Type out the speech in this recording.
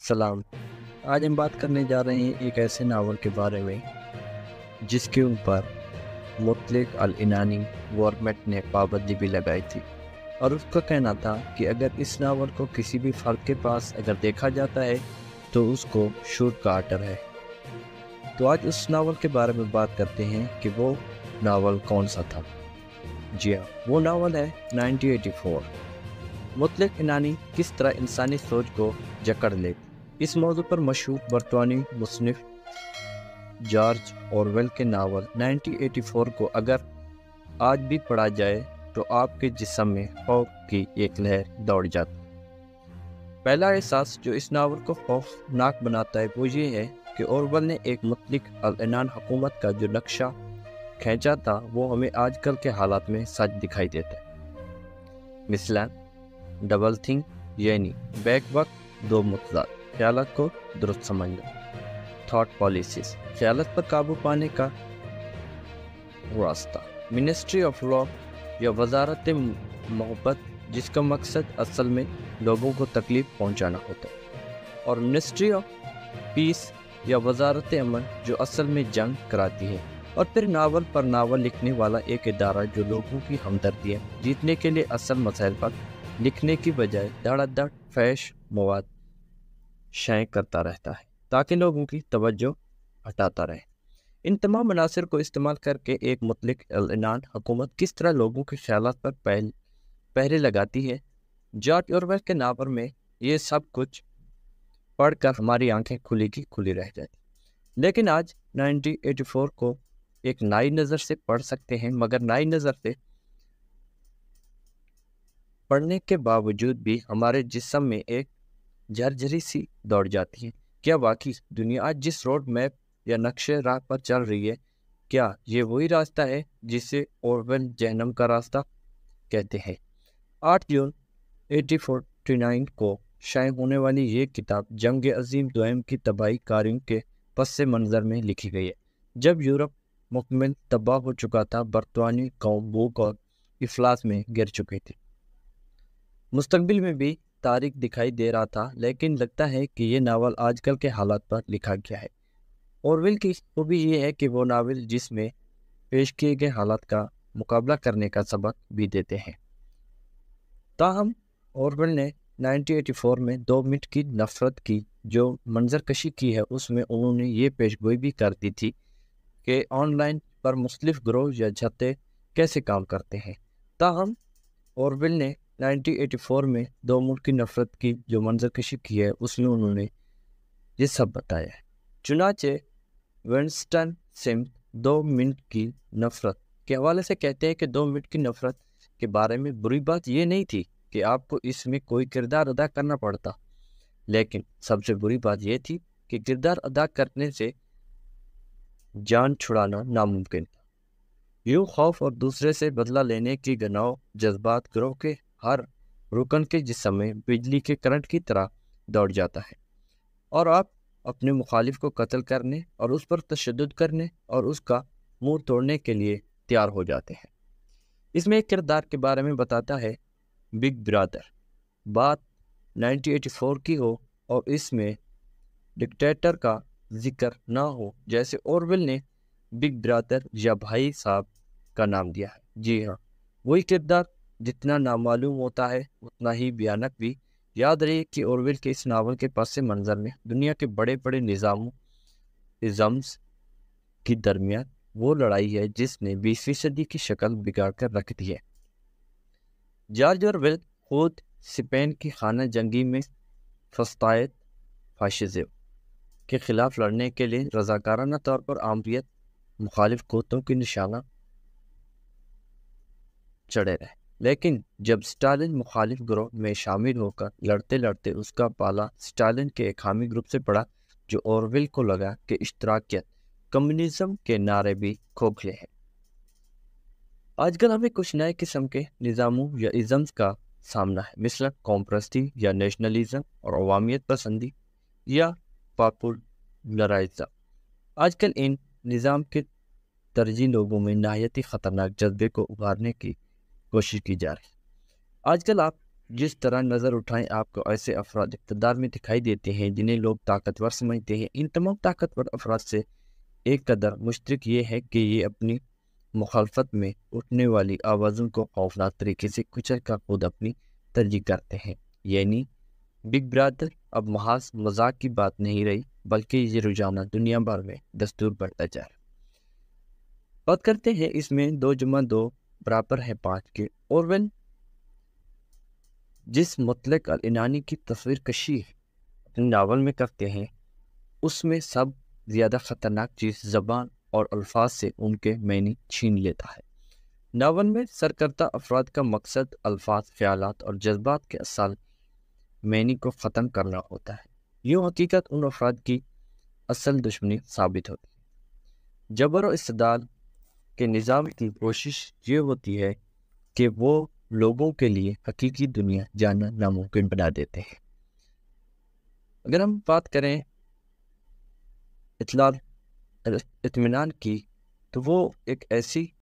सलाम। आज हम बात करने जा रहे हैं एक ऐसे नावल के बारे में जिसके ऊपर मुतलिक अल-इनानी गवर्नमेंट ने पाबंदी भी लगाई थी और उसका कहना था कि अगर इस नावल को किसी भी फर्द के पास अगर देखा जाता है तो उसको शूट का आर्डर है। तो आज उस नावल के बारे में बात करते हैं कि वो नावल कौन सा था। जी हाँ, वो नावल है 1984। मुतलिक इनानी किस तरह इंसानी सोच को जकड़ ले, इस मौजू पर मशहूर बरतानी मुसन्निफ जॉर्ज ऑरवेल के नावल 1984 को अगर आज भी पढ़ा जाए तो आपके जिस्म में खौफ की एक लहर दौड़ जाती। पहला एहसास जो इस नावल को खौफनाक बनाता है वो ये है कि ऑरवेल ने एक मुतलिक अल-इनान हुकूमत का जो नक्शा खींचा था वो हमें आजकल के हालात में सच दिखाई देता है। मिसलान डबल थिंग यानी बैक वक्त दो मुतज़ाद ख्यालत को दुरुस्त समझना, थॉट पॉलिसीज ख्यालत पर काबू पाने का रास्ता, मिनिस्ट्री ऑफ लॉ या वजारत मोहब्बत जिसका मकसद असल में लोगों को तकलीफ पहुंचाना होता है, और मिनिस्ट्री ऑफ पीस या वजारत अमन जो असल में जंग कराती है, और फिर नावल पर नावल लिखने वाला एक इदारा जो लोगों की हमदर्दियाँ जीतने के लिए असल मसाइल पर लिखने की बजाय धड़ाधड़ फैश मवाद शाये करता रहता है ताकि लोगों की तवज्जो हटाता रहे। इन तमाम मनासिर को इस्तेमाल करके एक मुतलिक अल-इनान हुकूमत किस तरह लोगों के ख्यालात पर पहरे लगाती है, जॉर्ज ऑरवेल के नावल में ये सब कुछ पढ़कर हमारी आंखें खुली की खुली रह जाती। लेकिन आज 1984 को एक नई नज़र से पढ़ सकते हैं, मगर नई नज़र से पढ़ने के बावजूद भी हमारे जिस्म में एक झरझरी सी दौड़ जाती है। क्या वाकई दुनिया आज जिस रोड मैप या नक्शे राह पर चल रही है, क्या ये वही रास्ता है जिसे ऑरवेल जहन्नम का रास्ता कहते हैं? 8 जून 1849 को शाये होने वाली ये किताब जंग अजीम दोयम की तबाही कारियों के पस मंज़र में लिखी गई है, जब यूरोप मुकम्मल तबाह हो चुका था, बरतानी कौम भूख और इफलास में गिर चुकी थी। मुस्तकबिल में भी तारीख दिखाई दे रहा था, लेकिन लगता है कि ये नावल आजकल के हालात पर लिखा गया है। ऑरवेल की खूबी ये है कि वो नावल जिसमें पेश किए गए हालात का मुकाबला करने का सबक भी देते हैं। ताहम ऑरवेल ने 1984 में 2 मिनट की नफरत की जो मंजरकशी की है, उसमें उन्होंने ये पेशगोई भी कर दी थी कि ऑनलाइन पर मुख्तलिफ ग्रोह या छत्ते कैसे काम करते हैं। ताहम ऑरवेल ने 1984 में 2 मिनट की नफरत की जो मंजरकशी की है उसमें उन्होंने ये सब बताया है। चुनाचे विंस्टन सिम्स 2 मिनट की नफरत के हवाले से कहते हैं कि 2 मिनट की नफरत के बारे में बुरी बात ये नहीं थी कि आपको इसमें कोई किरदार अदा करना पड़ता, लेकिन सबसे बुरी बात यह थी कि किरदार अदा करने से जान छुड़ाना नामुमकिन था। यूँ खौफ और दूसरे से बदला लेने की गनाव जज्बात ग्रोह के हर रुकन के जिस्म में बिजली के करंट की तरह दौड़ जाता है, और आप अपने मुखालिफ को कत्ल करने और उस पर तशद्दुद करने और उसका मुंह तोड़ने के लिए तैयार हो जाते हैं। इसमें एक किरदार के बारे में बताता है बिग ब्रदर। बात 1984 की हो और इसमें डिक्टेटर का जिक्र ना हो, जैसे ऑरवेल ने बिग ब्रदर या भाई साहब का नाम दिया है। जी हाँ, वही किरदार जितना नामालूम होता है उतना ही भयानक भी। याद रहे कि ऑरवेल के इस नावल के पस मंज़र में दुनिया के बड़े बड़े निज़ाम्स की दरमियान वो लड़ाई है जिसने 20वीं सदी की शक्ल बिगाड़ कर रख दी है। जॉर्ज ऑरवेल खुद स्पेन की खाना जंगी में फस्तायत फाशिज्म के खिलाफ लड़ने के लिए रजाकाराना तौर पर आमरीत मुखालिफ कुत्तों की निशाना चढ़े रहे, लेकिन जब स्टालिन मुखालिफ ग्रोह में शामिल होकर लड़ते लड़ते उसका पाला स्टालिन के एक हामी ग्रुप से पड़ा, जो ऑरवेल को लगा कि इश्तराकियत कम्युनिज्म के नारे भी खोखले हैं। आजकल हमें कुछ नए किस्म के निज़ामों या इज़म्स का सामना है, मिसल कौम परस्ती या नेशनलिज्म और अवामियत पसंदी या पॉपुलराइज़म। आजकल इन निज़ाम के तरजीह लोगों में नायती ख़तरनाक जज्बे को उभारने की कोशिश की जा रही है। आजकल आप جس طرح نظر اٹھائیں آپ کو ایسے افراد اقتدار میں دکھائی دیتے ہیں جنہیں لوگ طاقتور سمجھتے ہیں۔ ان تمام طاقتور افراد سے ایک قدر مشترک یہ ہے کہ یہ اپنی مخالفت میں اٹھنے والی آوازوں کو خوفناک طریقے سے کچل کر خود اپنی ترجیح کرتے ہیں۔ یعنی بگ برادر اب محض مذاق کی بات نہیں رہی، بلکہ یہ رجحانہ دنیا بھر میں دستور بنتا جا رہا ہے۔ بات کرتے ہیں اس میں 2+2=5 کے اورویل جس مطلق العنانی کی تصویر کشی اپنے ناول میں کرتے ہیں، اس میں سب زیادہ خطرناک چیز زبان اور الفاظ سے ان کے معنی چھین لیتا ہے۔ ناول میں سرکردہ افراد کا مقصد الفاظ، خیالات اور جذبات کے اصل معنی کو ختم کرنا ہوتا ہے۔ یوں حقیقت ان افراد کی اصل دشمنی ثابت ہوتی ہے۔ جبر و استدلال کے نظام کی کوشش یہ ہوتی ہے کہ وہ لوگوں کے لیے حقیقی دنیا جاننا ناممکن بنا دیتے ہیں۔ اگر ہم بات کریں اطمینان کی، تو وہ ایک ایسی